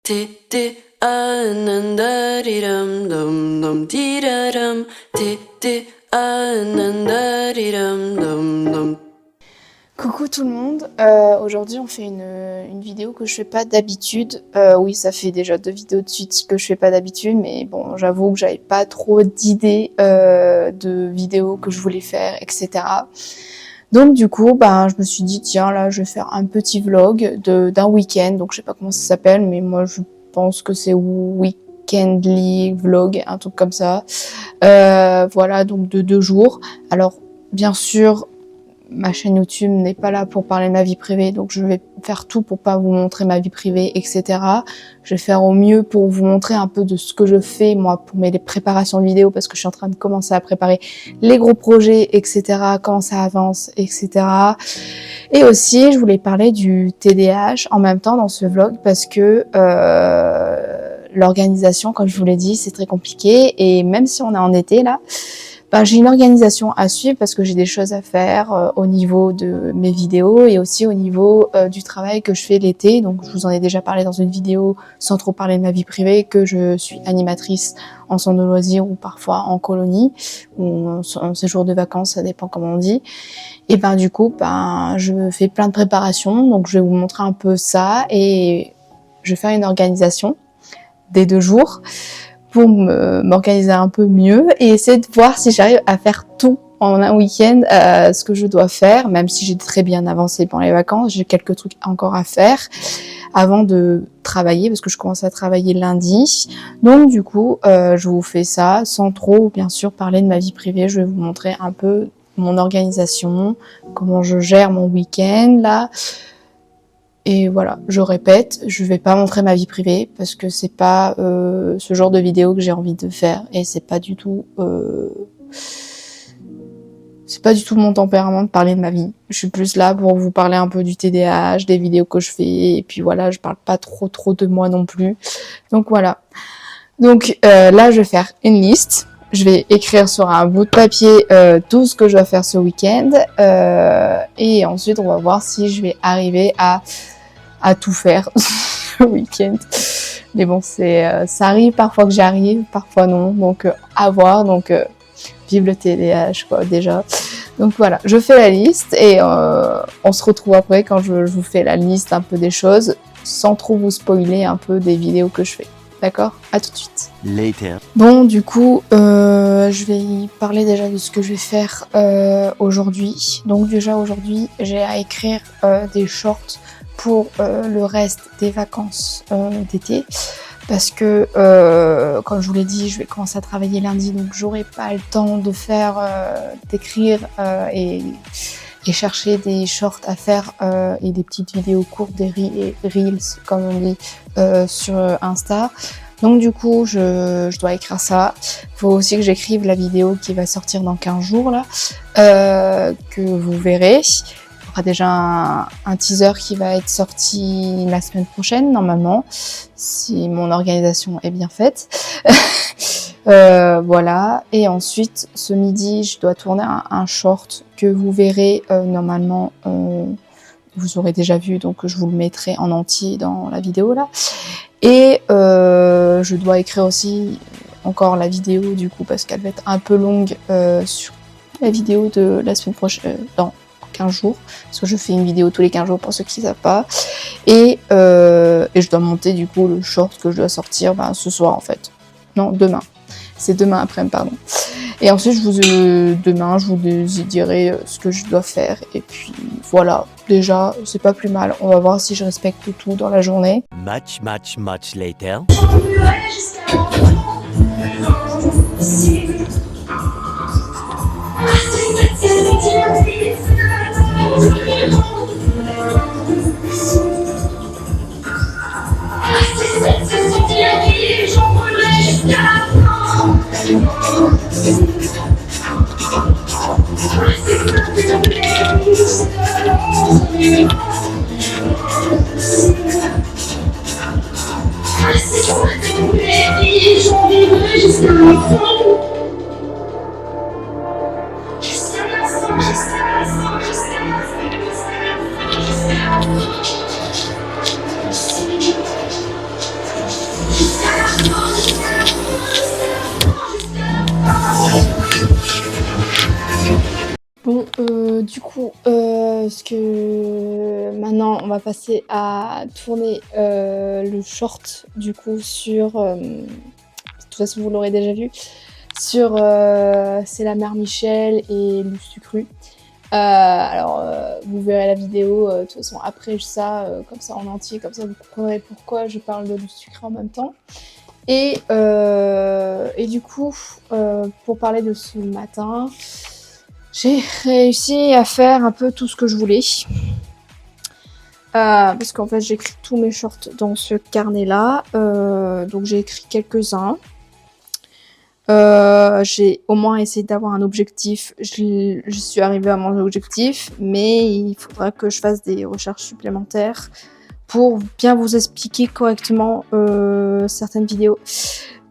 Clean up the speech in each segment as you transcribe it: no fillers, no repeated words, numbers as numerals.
ti ti anandariram dum dum tiraram ti ti anandariram dum dum. Coucou tout le monde, aujourd'hui on fait une vidéo que je fais pas d'habitude. Oui, ça fait déjà 2 vidéos de suite que je fais pas d'habitude, mais bon, j'avoue que j'avais pas trop d'idées de vidéos que je voulais faire, etc. Donc du coup, je me suis dit tiens là, je vais faire un petit vlog d'un week-end. Donc je sais pas comment ça s'appelle, mais moi je pense que c'est Weekendly Vlog, un truc comme ça. Voilà, donc de 2 jours. Alors bien sûr, ma chaîne YouTube n'est pas là pour parler de ma vie privée, donc je vais faire tout pour pas vous montrer ma vie privée, etc. Je vais faire au mieux pour vous montrer un peu de ce que je fais, moi, pour mes préparations de vidéos, parce que je suis en train de commencer à préparer les gros projets, etc., comment ça avance, etc. Et aussi, je voulais parler du TDAH en même temps dans ce vlog, parce que l'organisation, comme je vous l'ai dit, c'est très compliqué, et même si on est en été, là, j'ai une organisation à suivre parce que j'ai des choses à faire au niveau de mes vidéos et aussi au niveau du travail que je fais l'été. Donc je vous en ai déjà parlé dans une vidéo sans trop parler de ma vie privée, que je suis animatrice en centre de loisirs ou parfois en colonie ou en séjour de vacances, ça dépend comment on dit. Et du coup, je fais plein de préparations, donc je vais vous montrer un peu ça et je vais faire une organisation des 2 jours pour m'organiser un peu mieux et essayer de voir si j'arrive à faire tout en un week-end, ce que je dois faire, même si j'ai très bien avancé pendant les vacances. J'ai quelques trucs encore à faire avant de travailler, parce que je commence à travailler lundi. Donc du coup, je vous fais ça sans trop, bien sûr, parler de ma vie privée. Je vais vous montrer un peu mon organisation, comment je gère mon week-end, là. Et voilà, je répète, je vais pas montrer ma vie privée parce que c'est pas ce genre de vidéo que j'ai envie de faire et c'est pas du tout mon tempérament de parler de ma vie. Je suis plus là pour vous parler un peu du TDAH, des vidéos que je fais et puis voilà, je parle pas trop de moi non plus. Donc voilà. Donc là, je vais faire une liste. Je vais écrire sur un bout de papier tout ce que je dois faire ce week-end et ensuite on va voir si je vais arriver à tout faire ce week-end. Mais bon, ça arrive parfois que j'arrive, parfois non. Donc à voir. Donc vive le TDAH quoi déjà. Donc voilà, je fais la liste et on se retrouve après quand je vous fais la liste un peu des choses, sans trop vous spoiler un peu des vidéos que je fais. D'accord? À tout de suite. Later. Bon, du coup, je vais y parler déjà de ce que je vais faire aujourd'hui. Donc déjà aujourd'hui, j'ai à écrire des shorts pour le reste des vacances d'été. Parce que, comme je vous l'ai dit, je vais commencer à travailler lundi, donc j'aurai pas le temps de faire, d'écrire et chercher des shorts à faire et des petites vidéos courtes, des reels, comme on dit, sur Insta. Donc du coup, je dois écrire ça. Faut aussi que j'écrive la vidéo qui va sortir dans 15 jours, là, que vous verrez. Il y aura déjà un teaser qui va être sorti la semaine prochaine, normalement, si mon organisation est bien faite. Voilà. Et ensuite, ce midi, je dois tourner un short que vous verrez normalement. Vous aurez déjà vu, donc je vous le mettrai en entier dans la vidéo là. Et je dois écrire aussi encore la vidéo du coup parce qu'elle va être un peu longue sur la vidéo de la semaine prochaine, dans 15 jours, parce que je fais une vidéo tous les 15 jours pour ceux qui ne savent pas. Et je dois monter du coup le short que je dois sortir ce soir en fait. Non, demain. C'est demain après-midi, pardon. Et ensuite, demain, je vous dirai ce que je dois faire. Et puis, voilà. Déjà, c'est pas plus mal. On va voir si je respecte tout dans la journée. Much later. coup, ce que maintenant, on va passer à tourner le short, du coup, sur... de toute façon, vous l'aurez déjà vu, sur C'est la mère Michel et Lustucru. Alors, vous verrez la vidéo, de toute façon, après ça, comme ça en entier, comme ça vous comprendrez pourquoi je parle de Lustucru en même temps. Et du coup, pour parler de ce matin, j'ai réussi à faire un peu tout ce que je voulais. Parce qu'en fait, j'écris tous mes shorts dans ce carnet-là. Donc, j'ai écrit quelques-uns. J'ai au moins essayé d'avoir un objectif. Je suis arrivée à mon objectif, mais il faudra que je fasse des recherches supplémentaires pour bien vous expliquer correctement certaines vidéos.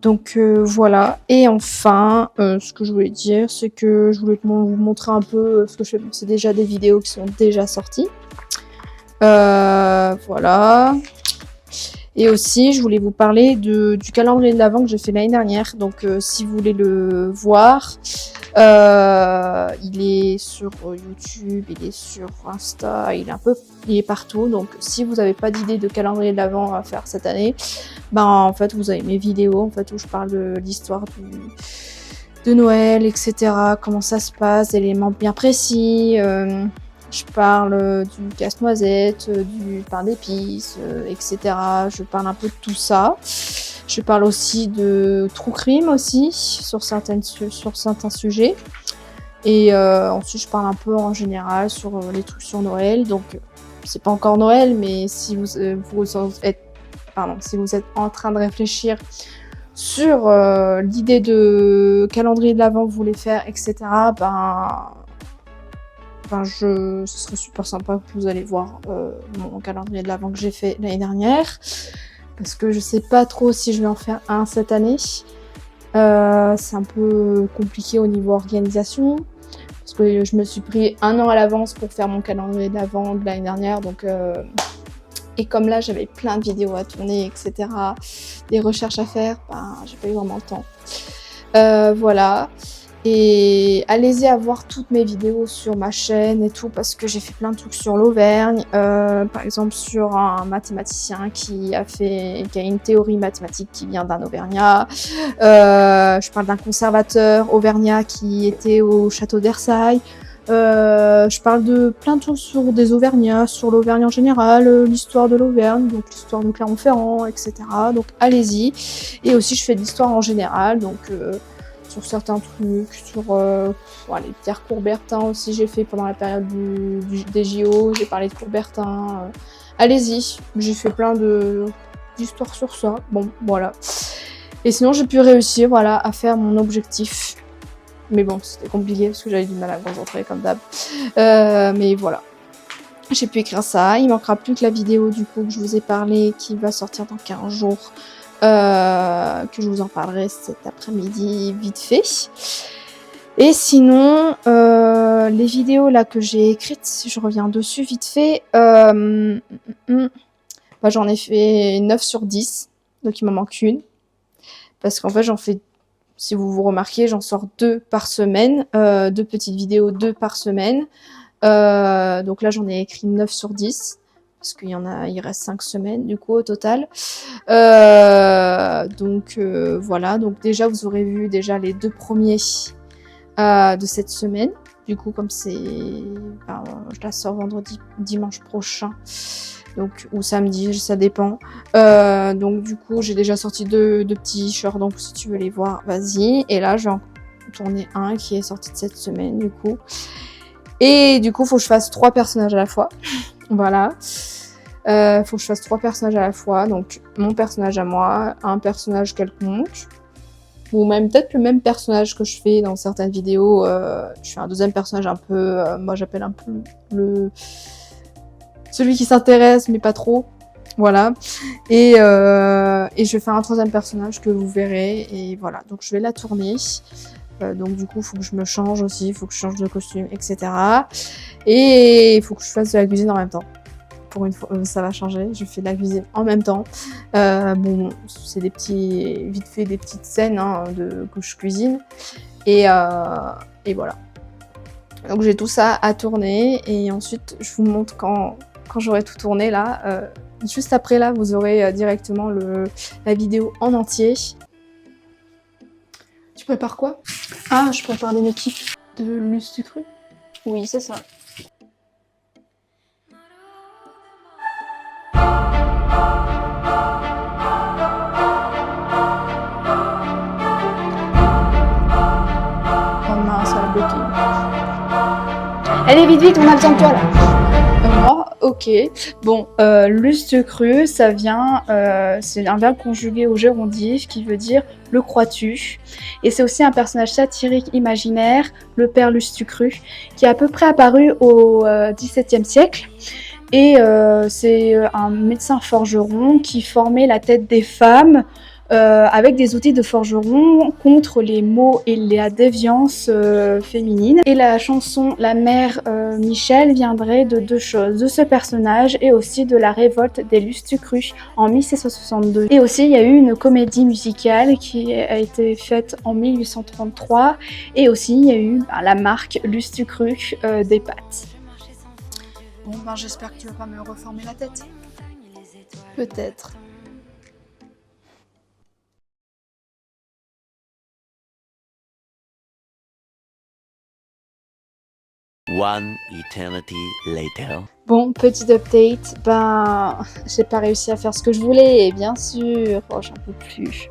Donc voilà. Et enfin, ce que je voulais dire, c'est que je voulais vous montrer un peu ce que je fais. Bon, c'est déjà des vidéos qui sont déjà sorties. Voilà. Et aussi, je voulais vous parler du calendrier de l'Avent que j'ai fait l'année dernière. Donc, si vous voulez le voir, il est sur YouTube, il est sur Insta, il est partout. Donc, si vous n'avez pas d'idée de calendrier de l'Avent à faire cette année, ben en fait, vous avez mes vidéos en fait où je parle de l'histoire de Noël, etc. Comment ça se passe, des éléments bien précis. Je parle du casse-noisette, du pain d'épices, etc. Je parle un peu de tout ça. Je parle aussi de true crime aussi, sur certains sujets. Et ensuite, je parle un peu en général sur les trucs sur Noël. Donc, c'est pas encore Noël, mais si vous êtes en train de réfléchir sur l'idée de calendrier de l'Avent que vous voulez faire, etc., ce serait super sympa que vous allez voir mon calendrier de l'Avent que j'ai fait l'année dernière. Parce que je sais pas trop si je vais en faire un cette année. C'est un peu compliqué au niveau organisation. Parce que je me suis pris 1 an à l'avance pour faire mon calendrier de l'Avent de l'année dernière. Donc, et comme là, j'avais plein de vidéos à tourner, etc. Des recherches à faire, j'ai pas eu vraiment le temps. Voilà. Et allez-y à voir toutes mes vidéos sur ma chaîne et tout, parce que j'ai fait plein de trucs sur l'Auvergne. Par exemple, sur un mathématicien qui a une théorie mathématique qui vient d'un Auvergnat. Je parle d'un conservateur auvergnat qui était au château de Versailles. Je parle de plein de choses sur des Auvergnats, sur l'Auvergne en général, l'histoire de l'Auvergne, donc l'histoire de Clermont-Ferrand, etc. Donc allez-y. Et aussi, je fais de l'histoire en général, donc... sur certains trucs, sur les Pierre Coubertin aussi, j'ai fait pendant la période des JO, j'ai parlé de Coubertin. Allez-y, j'ai fait plein d'histoires sur ça. Bon, voilà. Et sinon, j'ai pu réussir à faire mon objectif. Mais bon, c'était compliqué parce que j'avais du mal à me concentrer comme d'hab. Mais voilà. J'ai pu écrire ça. Il manquera plus que la vidéo du coup que je vous ai parlé qui va sortir dans 15 jours. Que je vous en parlerai cet après-midi vite fait. Et sinon, les vidéos là que j'ai écrites, si je reviens dessus vite fait, j'en ai fait 9 sur 10, donc il m'en manque une. Parce qu'en fait, j'en fais, si vous vous remarquez, j'en sors 2 par semaine, 2 petites vidéos, 2 par semaine. Donc là, j'en ai écrit 9 sur 10. Parce il reste 5 semaines du coup au total. Voilà, donc déjà vous aurez vu déjà les 2 premiers de cette semaine. Du coup, comme je la sors dimanche prochain, donc ou samedi, ça dépend. Donc du coup, j'ai déjà sorti 2 petits shorts, donc si tu veux les voir, vas-y. Et là, je vais en tourner un qui est sorti de cette semaine du coup. Et du coup, faut que je fasse 3 personnages à la fois. Voilà. Faut que je fasse 3 personnages à la fois. Donc, mon personnage à moi, un personnage quelconque. Ou même peut-être le même personnage que je fais dans certaines vidéos. Je fais un deuxième personnage un peu... moi, j'appelle un peu celui qui s'intéresse, mais pas trop. Voilà. Et je vais faire un 3e personnage que vous verrez. Et voilà. Donc, je vais la tourner. Donc du coup, il faut que je me change aussi, il faut que je change de costume, etc. Et il faut que je fasse de la cuisine en même temps. Pour une fois, ça va changer, je fais de la cuisine en même temps. Bon, c'est vite fait des petites scènes que je cuisine. Et voilà. Donc j'ai tout ça à tourner et ensuite je vous montre quand j'aurai tout tourné là. Juste après là, vous aurez directement la vidéo en entier. Tu prépares quoi? Ah, je prépare des notifs de Lustu Cru. Oui, c'est ça. Oh mince, ça a bloqué. Allez, vite, vite, on a besoin de toi là. Moi, ok. Bon, Lustu Cru, ça vient, c'est un verbe conjugué au gérondif qui veut dire le crois-tu. Et c'est aussi un personnage satirique imaginaire, le père Lustu Cru, qui est à peu près apparu au XVIIe siècle. Et c'est un médecin forgeron qui formait la tête des femmes avec des outils de forgeron contre les maux et la déviance féminine. Et la chanson La mère Michel viendrait de deux choses, de ce personnage et aussi de la révolte des Lustu Cru en 1662. Et aussi il y a eu une comédie musicale qui a été faite en 1833 et aussi il y a eu la marque Lustu Cru des pâtes. Bon ben j'espère que tu vas pas me reformer la tête. Peut-être. One eternity later. Bon, petit update, ben j'ai pas réussi à faire ce que je voulais, et bien sûr, oh, j'en peux plus.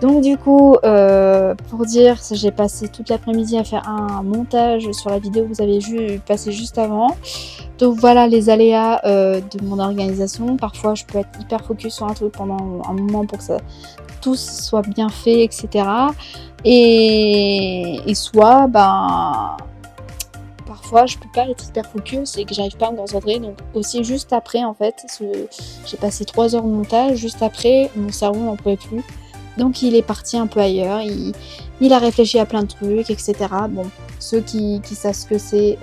Donc du coup, pour dire, j'ai passé toute l'après-midi à faire un montage sur la vidéo que vous avez vu passer juste avant. Donc voilà les aléas de mon organisation. Parfois, je peux être hyper focus sur un truc pendant un moment pour que ça tout soit bien fait, etc. Et soit, ben... parfois je peux pas être hyper focus et que j'arrive pas à me concentrer, donc aussi juste après en fait, j'ai passé 3 heures de montage, juste après mon cerveau n'en pouvait plus, donc il est parti un peu ailleurs, il a réfléchi à plein de trucs, etc. Bon, ceux qui savent ce que c'est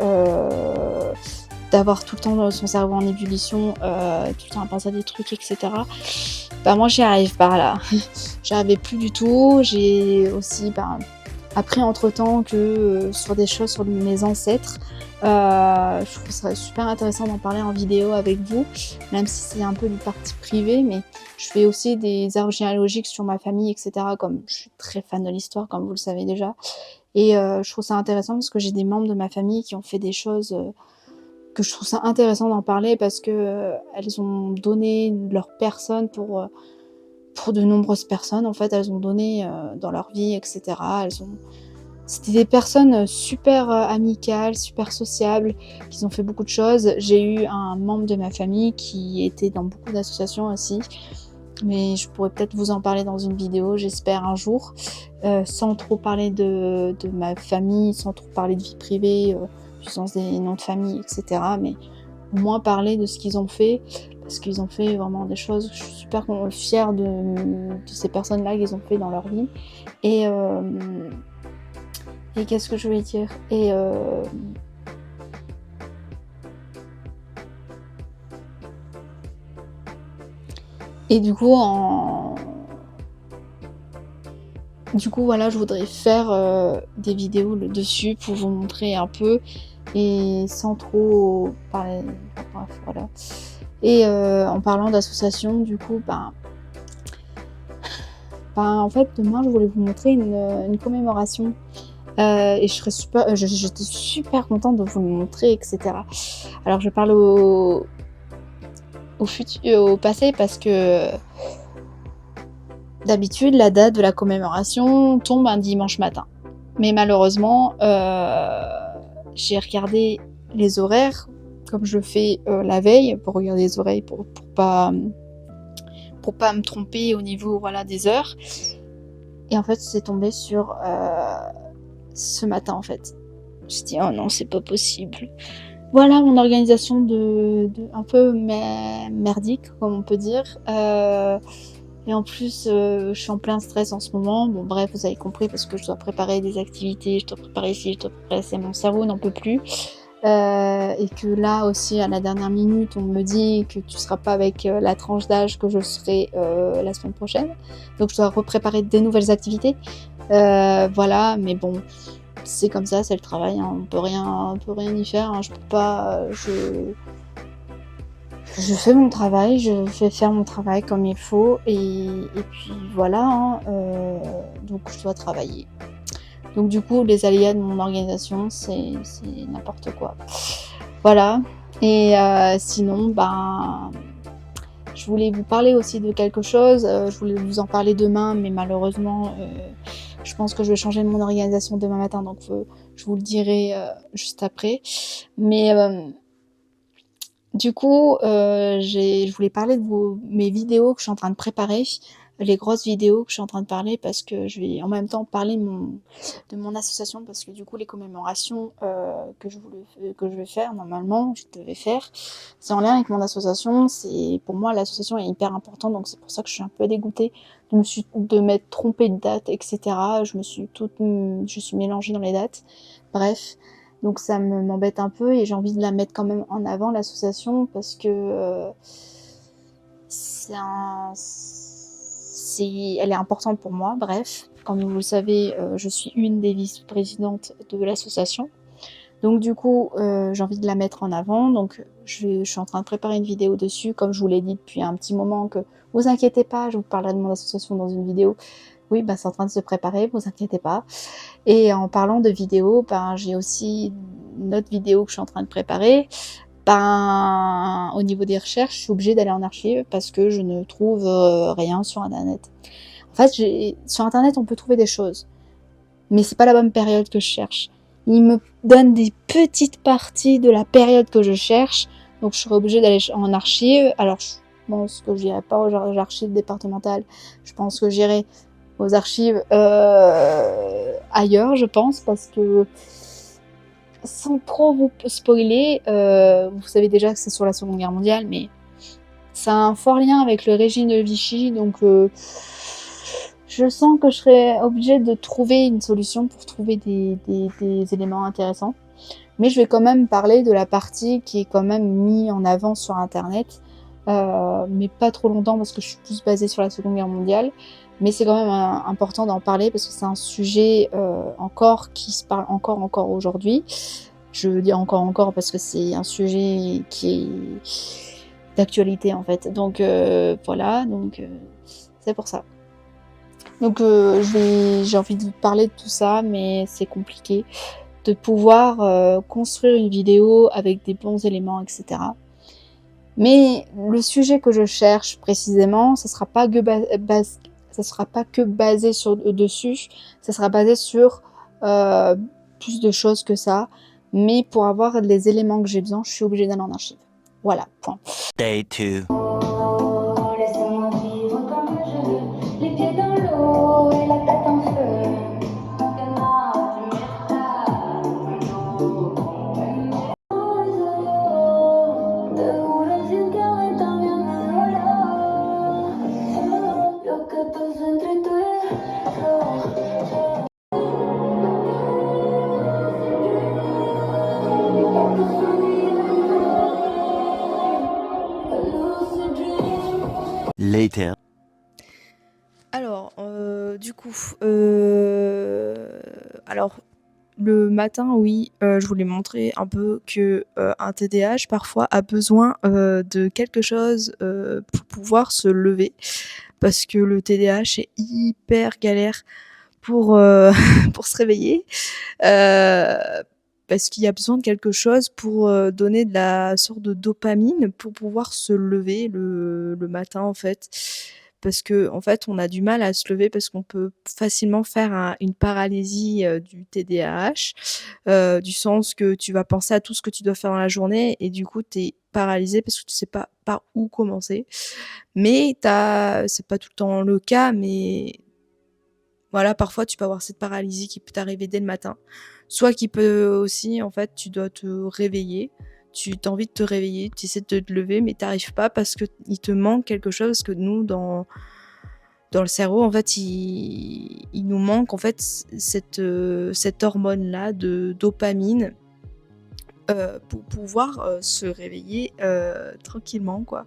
d'avoir tout le temps son cerveau en ébullition, tout le temps à penser à des trucs, etc. Bah moi j'y arrive pas là, j'y arrivais plus du tout. J'ai aussi appris entre-temps que sur des choses sur mes ancêtres, je trouve ça super intéressant d'en parler en vidéo avec vous, même si c'est un peu du parti privé, mais je fais aussi des arbres généalogiques sur ma famille, etc. Comme je suis très fan de l'histoire, comme vous le savez déjà, et je trouve ça intéressant parce que j'ai des membres de ma famille qui ont fait des choses que je trouve ça intéressant d'en parler parce que elles ont donné leur personne pour de nombreuses personnes. En fait, elles ont donné dans leur vie, etc. C'était des personnes super amicales, super sociables, qui ont fait beaucoup de choses. J'ai eu un membre de ma famille qui était dans beaucoup d'associations aussi, mais je pourrais peut-être vous en parler dans une vidéo, j'espère un jour, sans trop parler de ma famille, sans trop parler de vie privée, du sens des noms de famille, etc. Mais au moins parler de ce qu'ils ont fait, parce qu'ils ont fait vraiment des choses. Je suis super fière de ces personnes-là qu'ils ont fait dans leur vie. Et qu'est-ce que je voulais dire? Et du coup, voilà, je voudrais faire des vidéos dessus pour vous montrer un peu et sans trop parler. Bref, voilà. Et en parlant d'association, du coup, en fait, demain, je voulais vous montrer une commémoration. Et j'étais super contente de vous le montrer, etc. Alors, je parle au passé parce que d'habitude, la date de la commémoration tombe un dimanche matin. Mais malheureusement, j'ai regardé les horaires, comme je fais la veille, pour regarder les horaires, pour pas me tromper au niveau des heures. Et en fait, c'est tombé sur ce matin, en fait. Je me suis dit, oh non, c'est pas possible. Voilà mon organisation de un peu merdique, comme on peut dire. Et en plus, je suis en plein stress en ce moment. Bon, bref, vous avez compris, parce que je dois préparer des activités, je dois préparer ci, je dois préparer ça. Mon cerveau n'en peut plus. Et que là aussi, à la dernière minute, on me dit que tu seras pas avec la tranche d'âge que je serai la semaine prochaine. Donc, je dois repréparer des nouvelles activités. Voilà, mais bon, c'est comme ça, c'est le travail, hein, on peut rien y faire, hein, je peux pas, je fais mon travail, je vais faire mon travail comme il faut et puis voilà, hein, donc je dois travailler. Donc du coup, les aléas de mon organisation, c'est n'importe quoi. Voilà. Et sinon, ben, je voulais vous parler aussi de quelque chose. Je voulais vous en parler demain, mais malheureusement, je pense que je vais changer mon organisation demain matin, donc je vous le dirai juste après. Mais du coup, je voulais parler de mes vidéos que je suis en train de préparer, les grosses vidéos que je suis en train de parler parce que je vais en même temps parler de mon association parce que du coup les commémorations que je vais faire normalement, je devais faire, c'est en lien avec mon association. C'est pour moi l'association est hyper importante, donc c'est pour ça que je suis un peu dégoûtée de m'être trompée de date, etc. Je suis mélangée dans les dates. Bref. Donc ça m'embête un peu et j'ai envie de la mettre quand même en avant, l'association, parce que elle est importante pour moi. Bref, comme vous le savez, je suis une des vice-présidentes de l'association. Donc du coup, j'ai envie de la mettre en avant. Donc je suis en train de préparer une vidéo dessus, comme je vous l'ai dit depuis un petit moment, que vous inquiétez pas, je vous parlerai de mon association dans une vidéo. Oui, bah, c'est en train de se préparer, vous inquiétez pas. Et en parlant de vidéo, ben, j'ai aussi une autre vidéo que je suis en train de préparer. Ben, au niveau des recherches, je suis obligée d'aller en archive parce que je ne trouve rien sur Internet. En fait, sur Internet, on peut trouver des choses, mais c'est pas la bonne période que je cherche. Il me donne des petites parties de la période que je cherche, donc je serai obligée d'aller en archive. Alors, je pense que j'irai pas aux archives départementales. Je pense que j'irai aux archives ailleurs, je pense, parce que sans trop vous spoiler, vous savez déjà que c'est sur la Seconde Guerre mondiale, mais ça a un fort lien avec le régime de Vichy, donc je sens que je serai obligée de trouver une solution pour trouver des éléments intéressants. Mais je vais quand même parler de la partie qui est quand même mise en avant sur Internet, mais pas trop longtemps parce que je suis plus basée sur la Seconde Guerre mondiale. Mais c'est quand même important d'en parler parce que c'est un sujet encore qui se parle encore aujourd'hui. Je dis encore parce que c'est un sujet qui est d'actualité en fait. Donc voilà, donc c'est pour ça. Donc j'ai envie de vous parler de tout ça, mais c'est compliqué de pouvoir construire une vidéo avec des bons éléments, etc. Mais le sujet que je cherche précisément, ça sera pas que basé dessus, ça sera basé sur plus de choses que ça. Mais pour avoir les éléments que j'ai besoin, je suis obligée d'aller en archive. Voilà, point. Day 2. Laisse-moi vivre comme je veux, les pieds dans l'eau et la tête en feu. Lo que pasa entre tú y yo. Later. Alors, du coup, alors le matin, oui, je voulais montrer un peu que un TDAH parfois a besoin de quelque chose pour pouvoir se lever, parce que le TDAH est hyper galère pour pour se réveiller, parce qu'il y a besoin de quelque chose pour donner de la sorte de dopamine pour pouvoir se lever le matin en fait. Parce que en fait, on a du mal à se lever parce qu'on peut facilement faire une paralysie du TDAH, du sens que tu vas penser à tout ce que tu dois faire dans la journée et du coup, tu es paralysé parce que tu sais pas par où commencer. Mais c'est pas tout le temps le cas, mais voilà, parfois tu peux avoir cette paralysie qui peut t'arriver dès le matin. Soit qui peut aussi, en fait, tu dois te réveiller. Tu as envie de te réveiller, tu essaies de te lever, mais tu n'arrives pas parce qu'il te manque quelque chose. Parce que nous, dans le cerveau, en fait, il nous manque en fait cette hormone-là de dopamine pour pouvoir se réveiller tranquillement, quoi.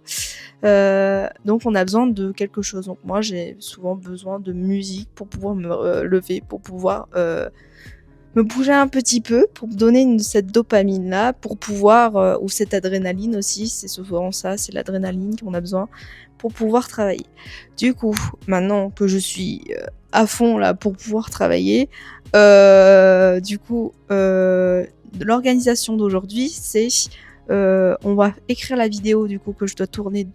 Donc on a besoin de quelque chose. Donc moi j'ai souvent besoin de musique pour pouvoir me lever, pour pouvoir me me bouger un petit peu pour me donner cette dopamine là, pour pouvoir, ou cette adrénaline aussi, c'est souvent ça, c'est l'adrénaline qu'on a besoin pour pouvoir travailler. Du coup, maintenant que je suis à fond là pour pouvoir travailler, l'organisation d'aujourd'hui, c'est on va écrire la vidéo du coup que je dois tourner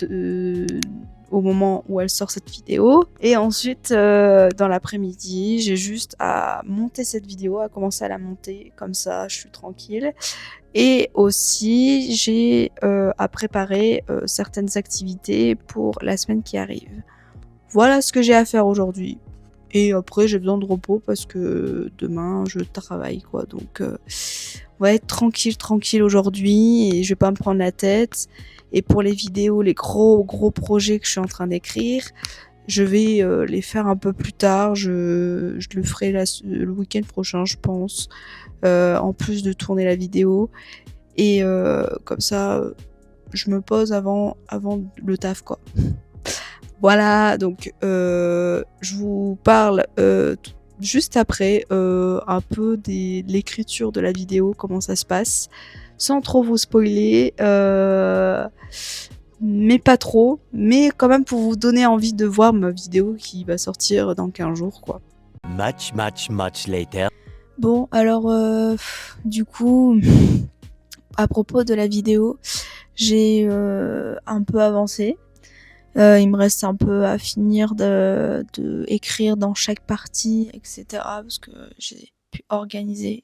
au moment où elle sort cette vidéo, et ensuite dans l'après-midi j'ai juste à monter cette vidéo, à commencer à la monter, comme ça je suis tranquille, et aussi j'ai à préparer certaines activités pour la semaine qui arrive. Voilà ce que j'ai à faire aujourd'hui. Et après, j'ai besoin de repos parce que demain, je travaille, quoi. Donc, on va être tranquille aujourd'hui et je vais pas me prendre la tête. Et pour les vidéos, les gros projets que je suis en train d'écrire, je vais les faire un peu plus tard. Je le ferai le week-end prochain, je pense, en plus de tourner la vidéo. Et comme ça, je me pose avant le taf, quoi. Voilà, donc je vous parle juste après un peu de l'écriture de la vidéo, comment ça se passe, sans trop vous spoiler, mais pas trop, mais quand même pour vous donner envie de voir ma vidéo qui va sortir dans 15 jours, quoi. Much later. Bon, alors du coup, à propos de la vidéo, j'ai un peu avancé. Il me reste un peu à finir de écrire dans chaque partie, etc. Parce que j'ai pu organiser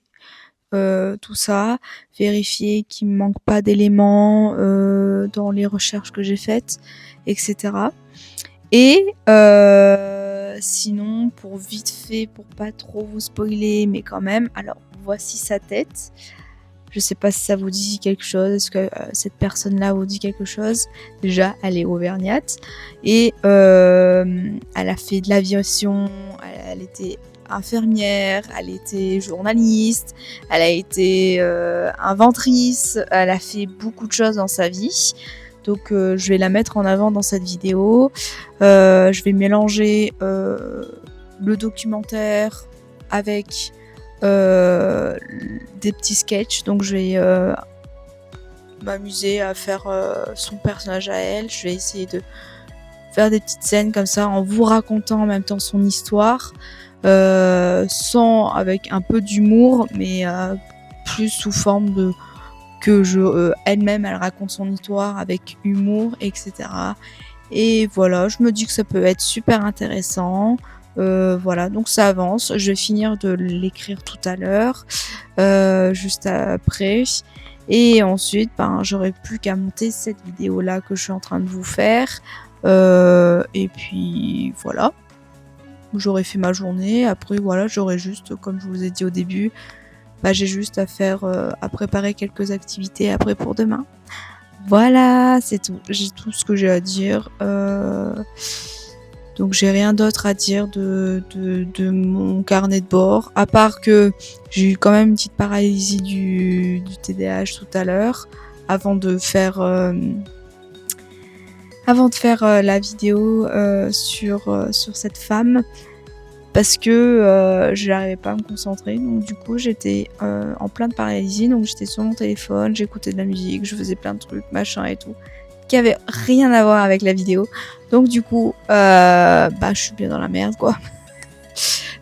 tout ça, vérifier qu'il me manque pas d'éléments dans les recherches que j'ai faites, etc. Et sinon, pour vite fait, pour pas trop vous spoiler, mais quand même, alors voici sa tête. Je sais pas si ça vous dit quelque chose. Est-ce que cette personne-là vous dit quelque chose? Déjà, elle est auvergnate et elle a fait de l'aviation. Elle était infirmière, elle était journaliste, elle a été inventrice. Elle a fait beaucoup de choses dans sa vie. Donc, je vais la mettre en avant dans cette vidéo. Je vais mélanger le documentaire avec des petits sketchs, donc je vais m'amuser à faire son personnage à elle. Je vais essayer de faire des petites scènes comme ça en vous racontant en même temps son histoire, avec un peu d'humour, mais plus sous forme de que elle-même elle raconte son histoire avec humour, etc. Et voilà, je me dis que ça peut être super intéressant. Voilà, donc ça avance. Je vais finir de l'écrire tout à l'heure, juste après. Et ensuite, j'aurai plus qu'à monter cette vidéo-là que je suis en train de vous faire. Et puis voilà, j'aurai fait ma journée. Après, voilà, j'aurai juste, comme je vous ai dit au début, j'ai juste à faire, à préparer quelques activités après pour demain. Voilà, c'est tout. J'ai tout ce que j'ai à dire. Donc j'ai rien d'autre à dire de mon carnet de bord, à part que j'ai eu quand même une petite paralysie du TDAH tout à l'heure, avant de faire la vidéo sur cette femme, parce que je n'arrivais pas à me concentrer. Donc du coup j'étais en pleine paralysie, donc j'étais sur mon téléphone, j'écoutais de la musique, je faisais plein de trucs, machin et tout, qui avait rien à voir avec la vidéo. Donc du coup, je suis bien dans la merde, quoi.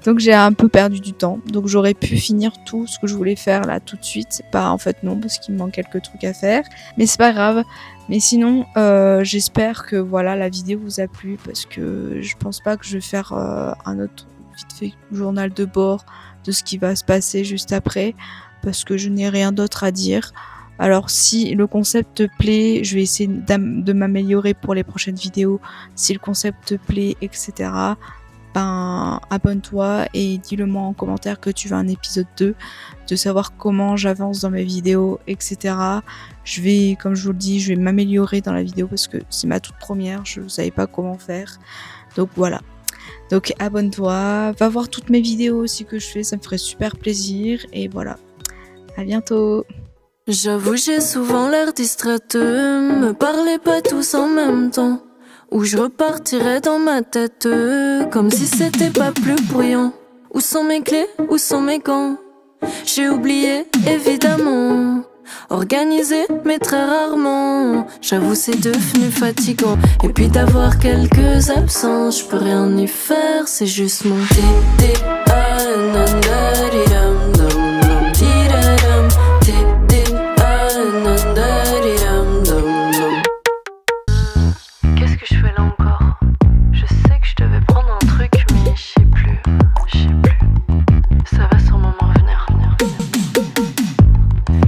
Donc j'ai un peu perdu du temps. Donc j'aurais pu finir tout ce que je voulais faire là tout de suite. En fait non, parce qu'il me manque quelques trucs à faire. Mais c'est pas grave. Mais sinon, j'espère que voilà, la vidéo vous a plu, parce que je pense pas que je vais faire un autre vite fait journal de bord de ce qui va se passer juste après, parce que je n'ai rien d'autre à dire. Alors si le concept te plaît, je vais essayer de m'améliorer pour les prochaines vidéos. Si le concept te plaît, etc., abonne-toi et dis-le moi en commentaire que tu veux un épisode 2, de savoir comment j'avance dans mes vidéos, etc. Je vais, comme je vous le dis, je vais m'améliorer dans la vidéo parce que c'est ma toute première, je ne savais pas comment faire. Donc voilà. Donc abonne-toi, va voir toutes mes vidéos aussi que je fais, ça me ferait super plaisir. Et voilà. À bientôt. J'avoue, j'ai souvent l'air distraite. Me parlez pas tous en même temps. Ou je repartirais dans ma tête comme si c'était pas plus bruyant. Où sont mes clés, où sont mes gants? J'ai oublié, évidemment. Organisé, mais très rarement. J'avoue, c'est devenu fatigant. Et puis d'avoir quelques absences, je peux rien y faire, c'est juste mon Qu'est-ce que je fais là encore? Je sais que je devais prendre un truc, mais je sais plus. Ça va sûrement m'en revenir.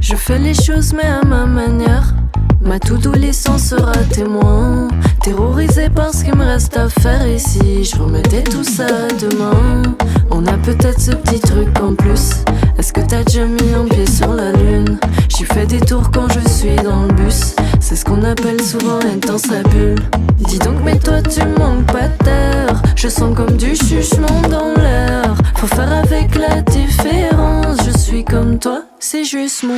Je fais les choses mais à ma manière. Ma to-do list en sera témoin. Terrorisé par ce qu'il me reste à faire ici. Je remettais tout ça demain. On a peut-être ce petit truc en plus. Est-ce que t'as déjà mis un pied sur la lune? J'y fais des tours quand je suis dans le bus. C'est ce qu'on appelle souvent être dans sa bulle. Dis donc mais toi tu manques pas d'air. Je sens comme du chuchement dans l'air. Faut faire avec la différence. Je suis comme toi, c'est juste mon